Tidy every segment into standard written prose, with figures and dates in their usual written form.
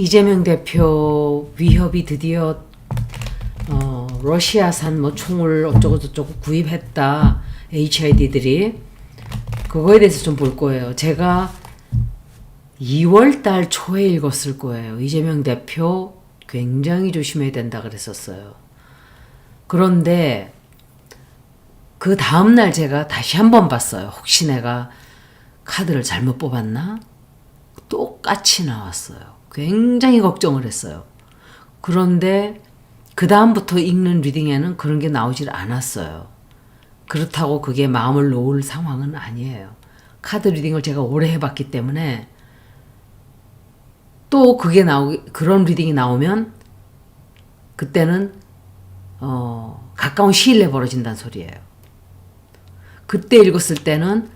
이재명 대표 위협이 드디어 러시아산 뭐 총을 어쩌고저쩌고 구입했다. HID들이. 그거에 대해서 좀 볼 거예요. 제가 2월달 초에 읽었을 거예요. 이재명 대표 굉장히 조심해야 된다 그랬었어요. 그런데 그 다음날 제가 다시 한번 봤어요. 혹시 내가 카드를 잘못 뽑았나? 똑같이 나왔어요. 굉장히 걱정을 했어요. 그런데 그 다음부터 읽는 리딩에는 그런 게 나오질 않았어요. 그렇다고 그게 마음을 놓을 상황은 아니에요. 카드 리딩을 제가 오래 해봤기 때문에 또 그런 리딩이 나오면 그때는 가까운 시일 내에 벌어진다는 소리예요. 그때 읽었을 때는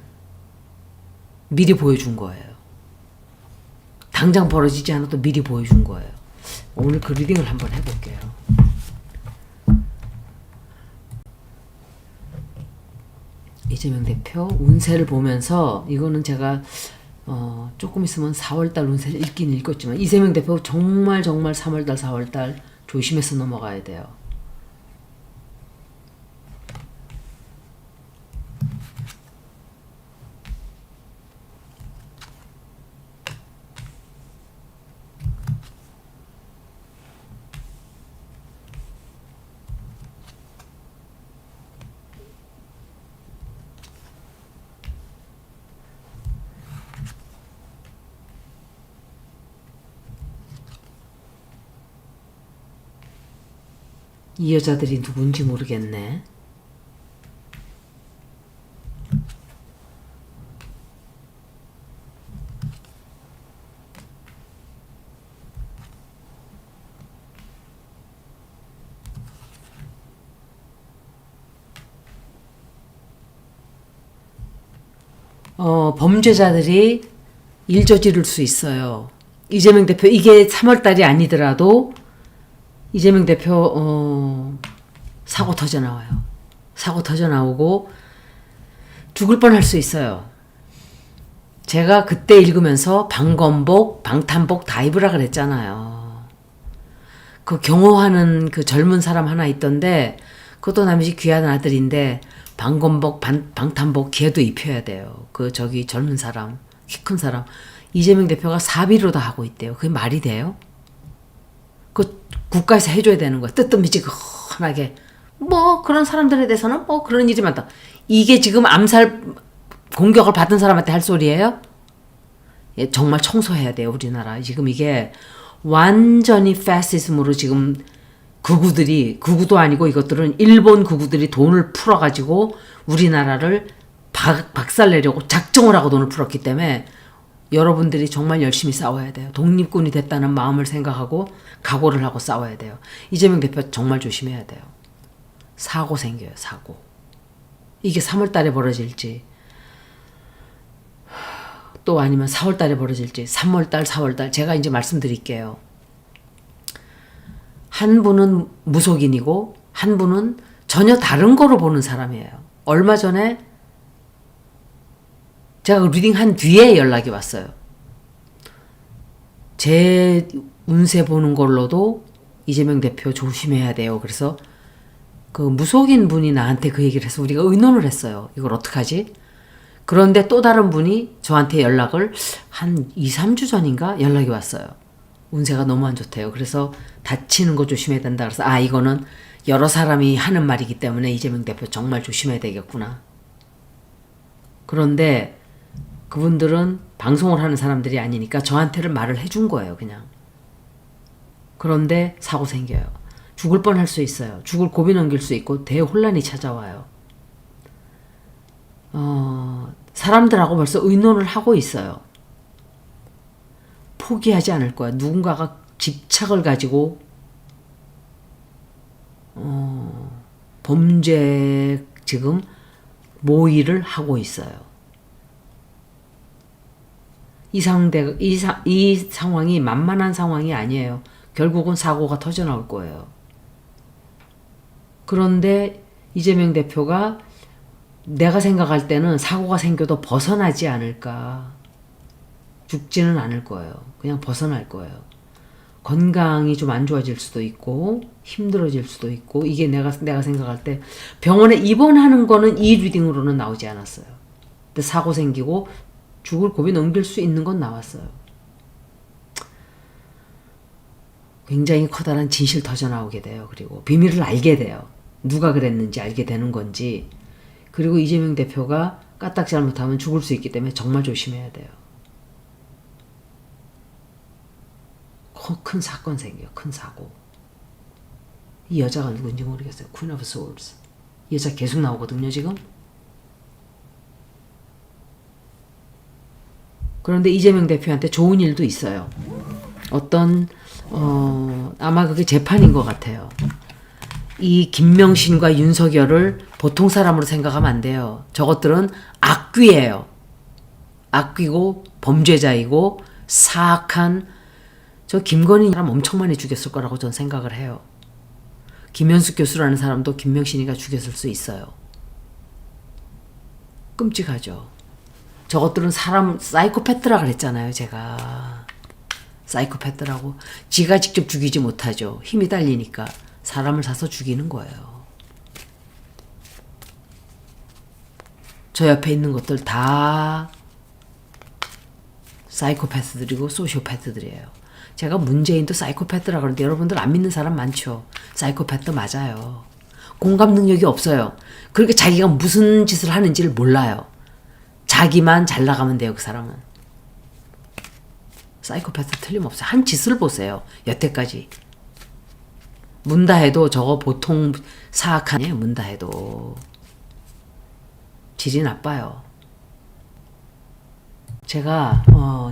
미리 보여준 거예요. 당장 벌어지지 않아도 미리 보여준 거예요. 오늘 그 리딩을 한번 해볼게요. 이재명 대표 운세를 보면서 이거는 제가 조금 있으면 4월달 운세를 읽긴 읽었지만 이재명 대표 정말 3월달 4월달 조심해서 넘어가야 돼요. 이 여자들이 누군지 모르겠네. 범죄자들이 일 저지를 수 있어요. 이재명 대표 이게 3월달이 아니더라도 이재명 대표 사고 터져 나와요. 사고 터져 나오고 죽을 뻔할 수 있어요. 제가 그때 읽으면서 방검복, 방탄복 다 입으라 그랬잖아요. 그 경호하는 그 젊은 사람 하나 있던데 그것도 남이 귀한 아들인데 방검복, 방탄복 걔도 입혀야 돼요. 그 저기 젊은 사람, 키 큰 사람. 이재명 대표가 사비로 다 하고 있대요. 그게 말이 돼요? 그 국가에서 해줘야 되는 거야. 뜨뜻미지근하게. 뭐 그런 사람들에 대해서는 뭐 그런 일이 많다. 이게 지금 암살 공격을 받은 사람한테 할 소리예요? 예, 정말 청소해야 돼요. 우리나라. 지금 이게 완전히 패시즘으로 지금 극우도 아니고 이것들은 일본 극우들이 돈을 풀어가지고 우리나라를 박살내려고 작정을 하고 돈을 풀었기 때문에 여러분들이 정말 열심히 싸워야 돼요. 독립군이 됐다는 마음을 생각하고 각오를 하고 싸워야 돼요. 이재명 대표 정말 조심해야 돼요. 사고 생겨요. 사고. 이게 3월달에 벌어질지 또 아니면 4월달에 벌어질지 3월달 4월달 제가 이제 말씀드릴게요. 한 분은 무속인이고 한 분은 전혀 다른 거로 보는 사람이에요. 얼마 전에 제가 리딩한 뒤에 연락이 왔어요. 제 운세 보는 걸로도 이재명 대표 조심해야 돼요. 그래서 그 무속인 분이 나한테 그 얘기를 해서 우리가 의논을 했어요. 이걸 어떡하지? 그런데 또 다른 분이 저한테 연락을 한 2, 3주 전인가 연락이 왔어요. 운세가 너무 안 좋대요. 그래서 다치는 거 조심해야 된다. 그래서 이거는 여러 사람이 하는 말이기 때문에 이재명 대표 정말 조심해야 되겠구나. 그런데 그분들은 방송을 하는 사람들이 아니니까 저한테는 말을 해준 거예요. 그냥. 그런데 사고 생겨요. 죽을 뻔할 수 있어요. 죽을 고비 넘길 수 있고 대혼란이 찾아와요. 사람들하고 벌써 의논을 하고 있어요. 포기하지 않을 거야. 누군가가 집착을 가지고 범죄 지금 모의를 하고 있어요. 이 상황이 만만한 상황이 아니에요. 결국은 사고가 터져 나올 거예요. 그런데 이재명 대표가 내가 생각할 때는 사고가 생겨도 벗어나지 않을까. 죽지는 않을 거예요. 그냥 벗어날 거예요. 건강이 좀 안 좋아질 수도 있고 힘들어질 수도 있고 이게 내가 생각할 때 병원에 입원하는 거는 이 리딩으로는 나오지 않았어요. 근데 사고 생기고 죽을 고비 넘길 수 있는 건 나왔어요. 굉장히 커다란 진실 터져 나오게 돼요. 그리고 비밀을 알게 돼요. 누가 그랬는지 알게 되는 건지. 그리고 이재명 대표가 까딱 잘못하면 죽을 수 있기 때문에 정말 조심해야 돼요. 큰 사건 생겨요. 큰 사고. 이 여자가 누군지 모르겠어요. Queen of Swords. 이 여자 계속 나오거든요, 지금. 그런데 이재명 대표한테 좋은 일도 있어요. 어떤 아마 그게 재판인 것 같아요. 이 김명신과 윤석열을 보통 사람으로 생각하면 안 돼요. 저것들은 악귀예요. 악귀고 범죄자이고 사악한 저 김건희 사람 엄청 많이 죽였을 거라고 전 생각을 해요. 김현숙 교수라는 사람도 김명신이가 죽였을 수 있어요. 끔찍하죠. 저것들은 사람 사이코패스라 그랬잖아요. 제가 사이코패스라고. 지가 직접 죽이지 못하죠. 힘이 딸리니까 사람을 사서 죽이는 거예요. 저 옆에 있는 것들 다 사이코패스들이고 소시오패스들이에요. 제가 문재인도 사이코패스라 그러는데 여러분들 안 믿는 사람 많죠. 사이코패스 맞아요. 공감 능력이 없어요. 그러니까 자기가 무슨 짓을 하는지를 몰라요. 자기만 잘 나가면 돼요. 그 사람은. 사이코패스 틀림없어요. 한 짓을 보세요. 여태까지. 문다 해도 저거 보통 사악하네요. 문다 해도. 질이 나빠요. 제가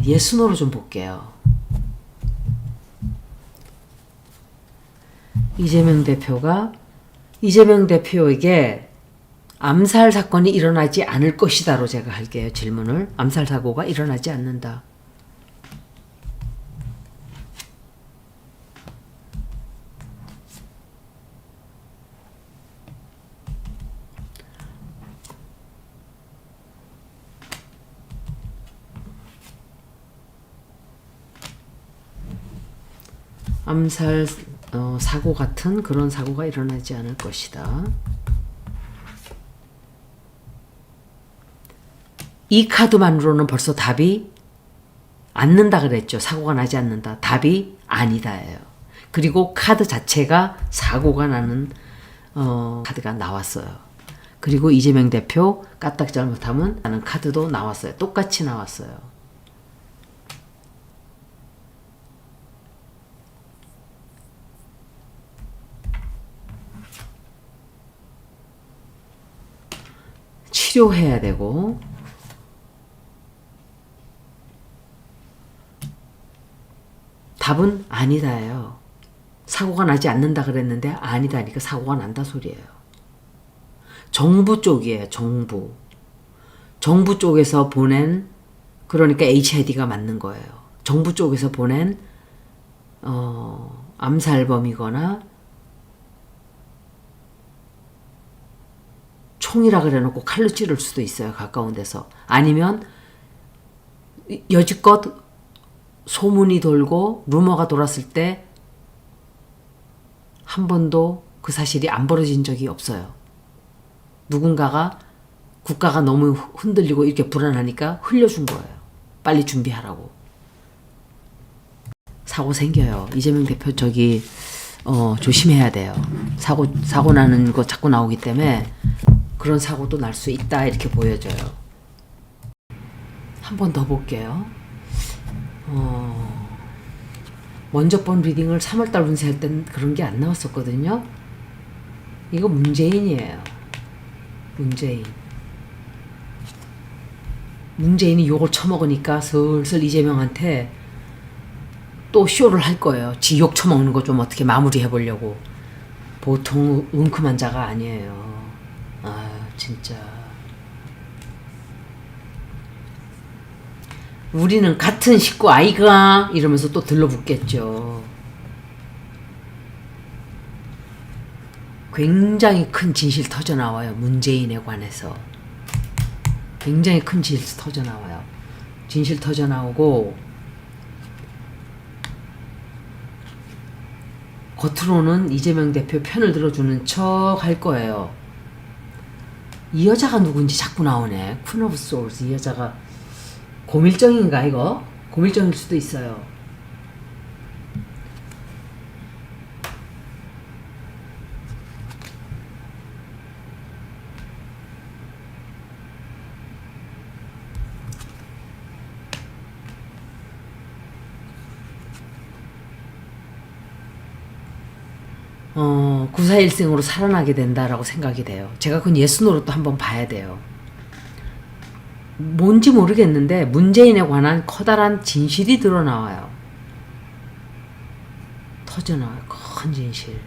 예순으로 좀 볼게요. 이재명 대표에게 암살 사건이 일어나지 않을 것이다로 제가 할게요. 질문을. 암살 사고가 일어나지 않는다. 암살 사고 같은 그런 사고가 일어나지 않을 것이다. 이 카드만으로는 벌써 답이 않는다 그랬죠. 사고가 나지 않는다. 답이 아니다예요. 그리고 카드 자체가 사고가 나는 카드가 나왔어요. 그리고 이재명 대표 까딱 잘못하면 하는 카드도 나왔어요. 똑같이 나왔어요. 치료해야 되고 답은 아니다예요. 사고가 나지 않는다 그랬는데 아니다니까 사고가 난다 소리예요. 정부 쪽이에요. 정부 쪽에서 보낸 그러니까 HID가 맞는 거예요. 정부 쪽에서 보낸 암살범이거나 총이라 그래놓고 칼로 찌를 수도 있어요. 가까운 데서. 아니면 여지껏 소문이 돌고 루머가 돌았을 때 한 번도 그 사실이 안 벌어진 적이 없어요. 누군가가 국가가 너무 흔들리고 이렇게 불안하니까 흘려준 거예요. 빨리 준비하라고. 사고 생겨요. 이재명 대표 조심해야 돼요. 사고 나는 거 자꾸 나오기 때문에 그런 사고도 날 수 있다 이렇게 보여져요. 한 번 더 볼게요. 먼저 본 리딩을 3월달 운세할 땐 그런 게 안 나왔었거든요. 이거 문재인이에요. 문재인이 욕을 처먹으니까 슬슬 이재명한테 또 쇼를 할 거예요. 지 욕 처먹는 거 좀 어떻게 마무리해 보려고. 보통 웅큼한 자가 아니에요. 아 진짜. 우리는 같은 식구 아이가 이러면서 또 들러붙겠죠. 굉장히 큰 진실 터져 나와요. 문재인에 관해서 굉장히 큰 진실 터져 나와요. 진실 터져 나오고 겉으로는 이재명 대표 편을 들어주는 척 할 거예요. 이 여자가 누군지 자꾸 나오네. 퀸 오브 소울스. 이 여자가 고밀정인가 이거? 고밀정일 수도 있어요. 구사일생으로 살아나게 된다라고 생각이 돼요. 제가 그건 예순으로 또 한번 봐야 돼요. 뭔지 모르겠는데 문재인에 관한 커다란 진실이 드러나와요. 터져나와요. 큰 진실.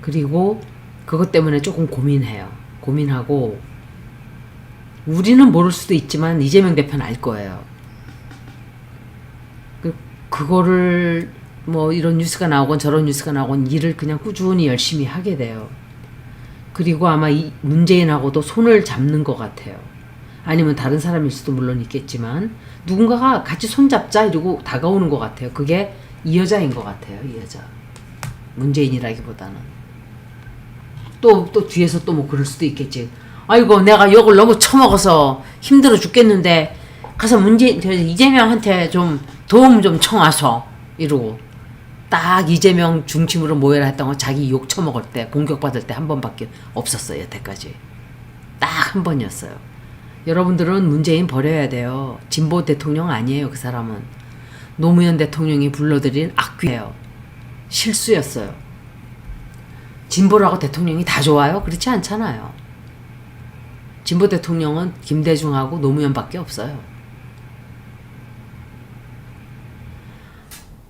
그리고 그것 때문에 조금 고민해요. 고민하고 우리는 모를 수도 있지만 이재명 대표는 알 거예요. 그거를 뭐 이런 뉴스가 나오건 저런 뉴스가 나오건 일을 그냥 꾸준히 열심히 하게 돼요. 그리고 아마 이 문재인하고도 손을 잡는 것 같아요. 아니면 다른 사람일 수도 물론 있겠지만 누군가가 같이 손잡자 이러고 다가오는 것 같아요. 그게 이 여자인 것 같아요. 이 여자. 문재인이라기보다는. 또 뒤에서 또 뭐 그럴 수도 있겠지. 아이고 내가 욕을 너무 처먹어서 힘들어 죽겠는데 가서 이재명한테 좀 도움 좀 청하소 이러고 딱 이재명 중심으로 모여라 했던 거 자기 욕 처먹을 때 공격받을 때 한 번밖에 없었어요. 여태까지 딱 한 번이었어요. 여러분들은 문재인 버려야 돼요. 진보 대통령 아니에요. 그 사람은 노무현 대통령이 불러들인 악귀예요. 실수였어요. 진보라고 대통령이 다 좋아요? 그렇지 않잖아요. 진보 대통령은 김대중하고 노무현밖에 없어요.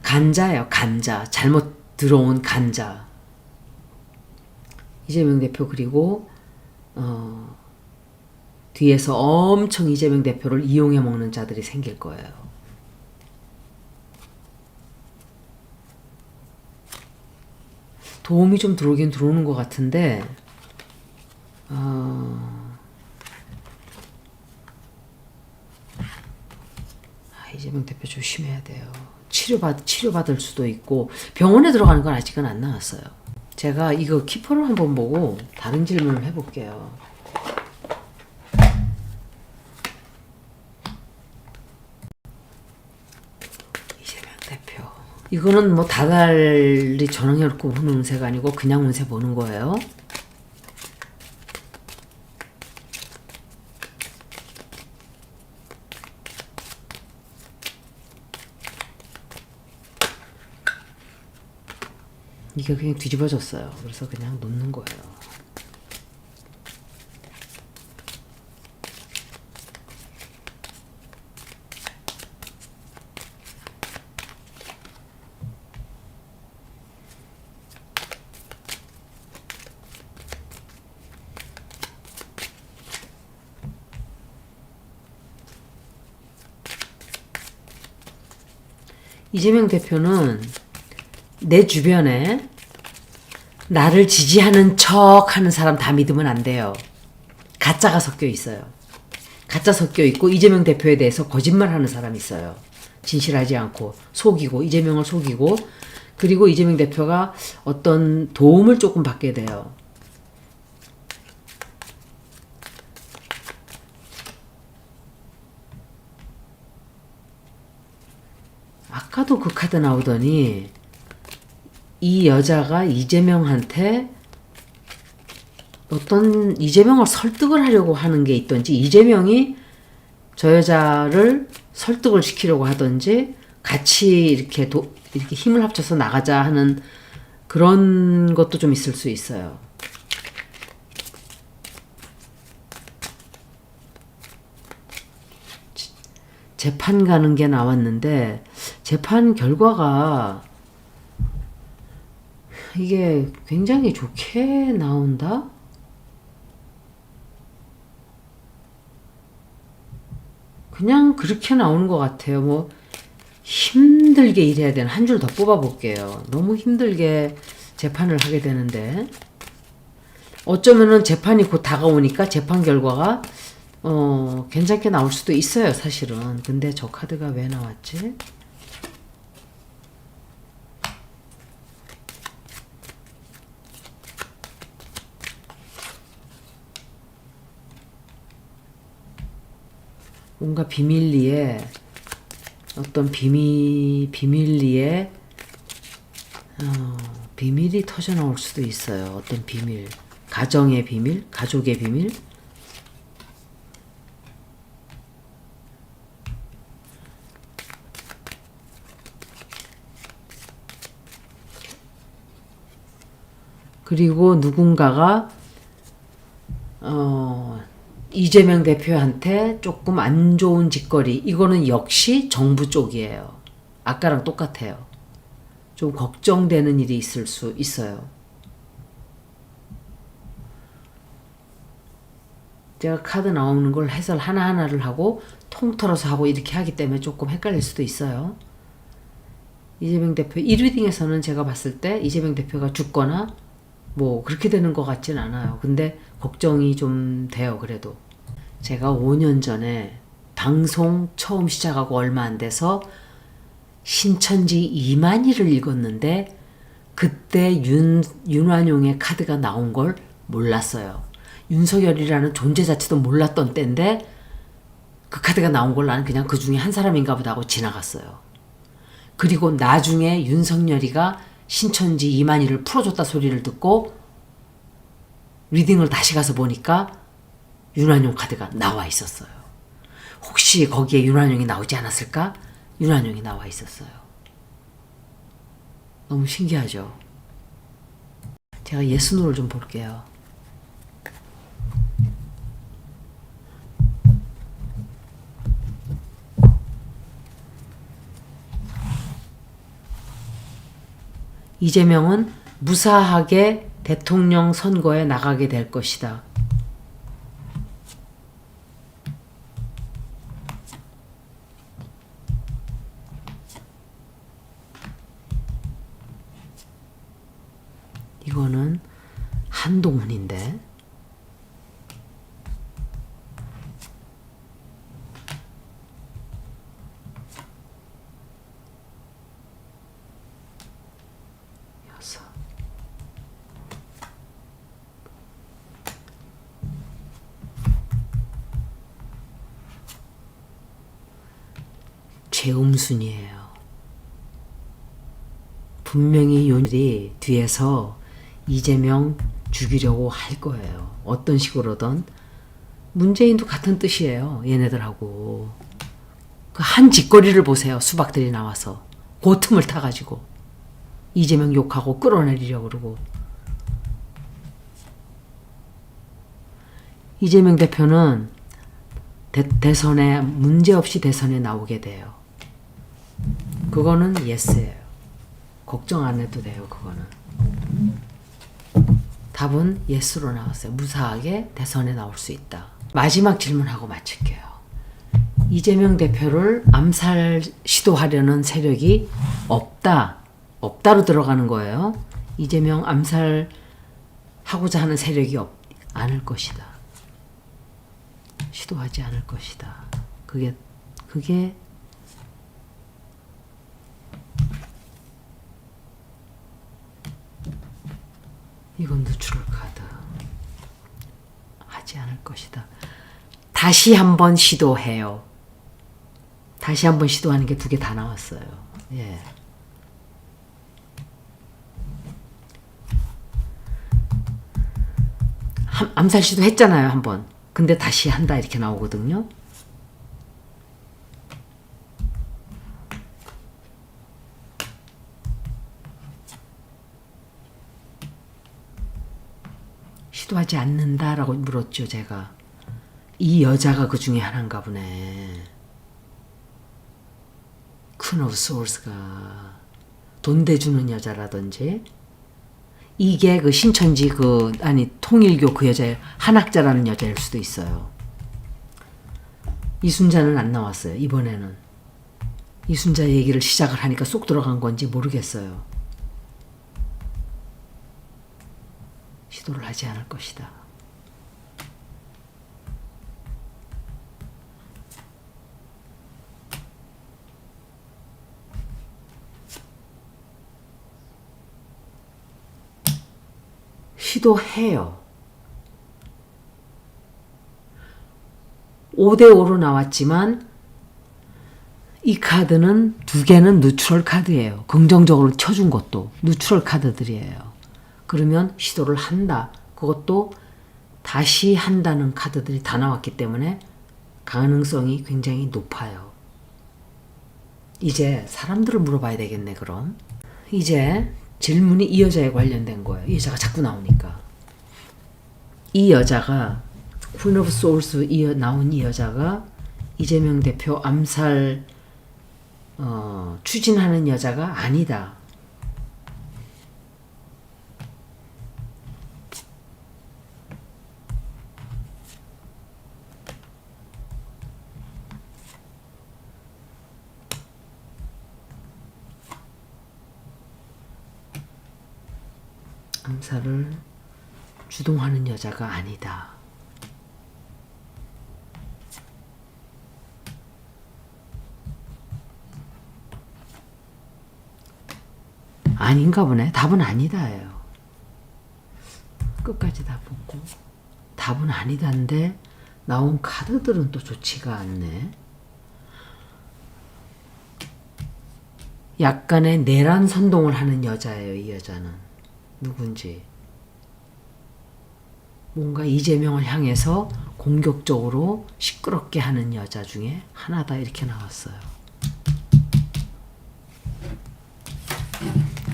간자예요. 간자. 잘못 들어온 간자. 이재명 대표 그리고 뒤에서 엄청 이재명 대표를 이용해 먹는 자들이 생길 거예요. 도움이 좀 들어오긴 들어오는 것 같은데 이재명 대표 조심해야 돼요. 치료받을 수도 있고 병원에 들어가는 건 아직은 안 나왔어요. 제가 이거 키퍼를 한번 보고 다른 질문을 해볼게요. 이재명 대표 이거는 뭐 다달리 전화해놓고 보는 운세가 아니고 그냥 운세 보는 거예요. 이게 그냥 뒤집어졌어요. 그래서 그냥 놓는 거예요. 이재명 대표는 내 주변에 나를 지지하는 척 하는 사람 다 믿으면 안 돼요. 가짜가 섞여 있어요. 가짜 섞여 있고 이재명 대표에 대해서 거짓말 하는 사람이 있어요. 진실하지 않고 속이고 이재명을 속이고 그리고 이재명 대표가 어떤 도움을 조금 받게 돼요. 아까도 그 카드 나오더니 이 여자가 이재명한테 어떤 이재명을 설득을 하려고 하는 게 있던지 이재명이 저 여자를 설득을 시키려고 하던지 같이 이렇게 힘을 합쳐서 나가자 하는 그런 것도 좀 있을 수 있어요. 재판 가는 게 나왔는데 재판 결과가 이게 굉장히 좋게 나온다? 그냥 그렇게 나오는 것 같아요. 뭐 힘들게 일해야 되는 한 줄 더 뽑아볼게요. 너무 힘들게 재판을 하게 되는데 어쩌면은 재판이 곧 다가오니까 재판 결과가 괜찮게 나올 수도 있어요. 사실은. 근데 저 카드가 왜 나왔지? 뭔가 비밀리에 어떤 비밀리에 비밀이 터져 나올 수도 있어요. 어떤 비밀, 가정의 비밀, 가족의 비밀. 그리고 누군가가 이재명 대표한테 조금 안 좋은 짓거리, 이거는 역시 정부 쪽이에요. 아까랑 똑같아요. 좀 걱정되는 일이 있을 수 있어요. 제가 카드 나오는 걸 해설 하나하나를 하고 통틀어서 하고 이렇게 하기 때문에 조금 헷갈릴 수도 있어요. 이재명 대표 1리딩에서는 제가 봤을 때 이재명 대표가 죽거나 뭐 그렇게 되는 것 같진 않아요. 근데 걱정이 좀 돼요. 그래도 제가 5년 전에 방송 처음 시작하고 얼마 안 돼서 신천지 이만희를 읽었는데 그때 윤완용의 카드가 나온 걸 몰랐어요. 윤석열이라는 존재 자체도 몰랐던 때인데 그 카드가 나온 걸 나는 그냥 그 중에 한 사람인가 보다 하고 지나갔어요. 그리고 나중에 윤석열이가 신천지 이만희를 풀어줬다 소리를 듣고 리딩을 다시 가서 보니까 윤완용 카드가 나와 있었어요. 혹시 거기에 윤완용이 나오지 않았을까? 윤완용이 나와 있었어요. 너무 신기하죠? 제가 예순으로 좀 볼게요. 이재명은 무사하게 대통령 선거에 나가게 될 것이다. 이거는 한동훈인데 최음순이에요. 분명히 요들이 뒤에서 이재명 죽이려고 할 거예요. 어떤 식으로든. 문재인도 같은 뜻이에요. 얘네들하고. 그 한 짓거리를 보세요. 수박들이 나와서. 그 틈을 타가지고. 이재명 욕하고 끌어내리려고 그러고. 이재명 대표는 대선에 문제없이 대선에 나오게 돼요. 그거는 예스예요. 걱정 안 해도 돼요. 그거는. 답은 예스로 나왔어요. 무사하게 대선에 나올 수 있다. 마지막 질문하고 마칠게요. 이재명 대표를 암살 시도하려는 세력이 없다로 들어가는 거예요. 이재명 암살하고자 하는 세력이 않을 것이다. 시도하지 않을 것이다. 그게 이건 누트럴 카드. 하지 않을 것이다. 다시 한번 시도해요. 다시 한번 시도하는 게 2개 다 나왔어요. 예. 암살 시도 했잖아요, 한번. 근데 다시 한다 이렇게 나오거든요. 시도하지 않는다라고 물었죠, 제가. 이 여자가 그 중에 하나인가 보네. 퀸 오브 소울스가 돈 대주는 여자라든지 이게 그 신천지 통일교 그 여자의 한학자라는 여자일 수도 있어요. 이순자는 안 나왔어요. 이번에는. 이순자 얘기를 시작을 하니까 쏙 들어간 건지 모르겠어요. 시도를 하지 않을 것이다. 시도해요. 5대5로 나왔지만 이 카드는 2개는 뉴트럴 카드예요. 긍정적으로 쳐준 것도 뉴트럴 카드들이에요. 그러면 시도를 한다. 그것도 다시 한다는 카드들이 다 나왔기 때문에 가능성이 굉장히 높아요. 이제 사람들을 물어봐야 되겠네. 그럼 이제 질문이 이 여자에 관련된 거예요. 이 여자가 자꾸 나오니까. 이 여자가 Queen of Swords 나온 이 여자가 이재명 대표 암살 추진하는 여자가 아니다. 암살을 주동하는 여자가 아니다. 아닌가 보네. 답은 아니다예요. 끝까지 다 보고 답은 아니다인데 나온 카드들은 또 좋지가 않네. 약간의 내란 선동을 하는 여자예요. 이 여자는 누군지. 뭔가 이재명을 향해서 공격적으로 시끄럽게 하는 여자 중에 하나다 이렇게 나왔어요.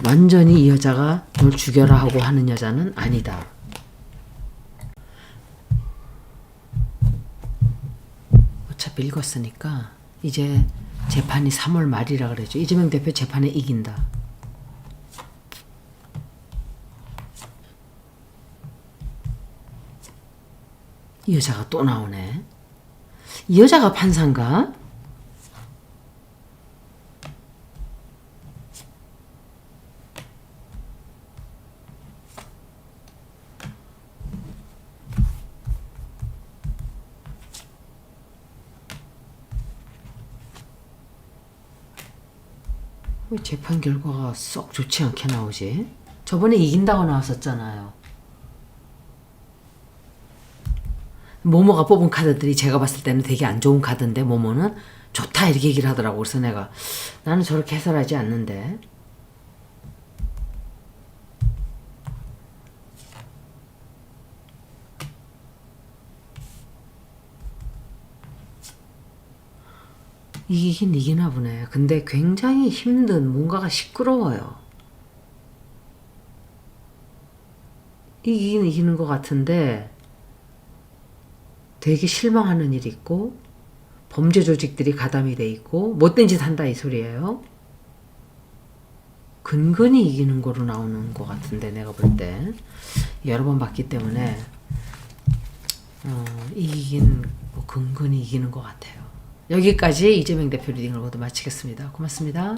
완전히 이 여자가 널 죽여라 하고 하는 여자는 아니다. 어차피 읽었으니까 이제 재판이 3월 말이라 그랬죠. 이재명 대표 재판에 이긴다. 이 여자가 또 나오네. 이 여자가 판사인가? 왜 재판 결과가 썩 좋지 않게 나오지? 저번에 이긴다고 나왔었잖아요. 모모가 뽑은 카드들이 제가 봤을 때는 되게 안 좋은 카드인데 모모는 좋다 이렇게 얘기를 하더라고. 그래서 내가 나는 저렇게 해설하지 않는데. 이기긴 이기나 보네. 근데 굉장히 힘든 뭔가가 시끄러워요. 이기긴 이기는 것 같은데 되게 실망하는 일이 있고 범죄 조직들이 가담이 돼 있고 못된 짓 한다 이 소리예요. 근근히 이기는 거로 나오는 것 같은데 내가 볼 때 여러 번 봤기 때문에 이기긴 뭐 근근히 이기는 것 같아요. 여기까지 이재명 대표 리딩을 모두 마치겠습니다. 고맙습니다.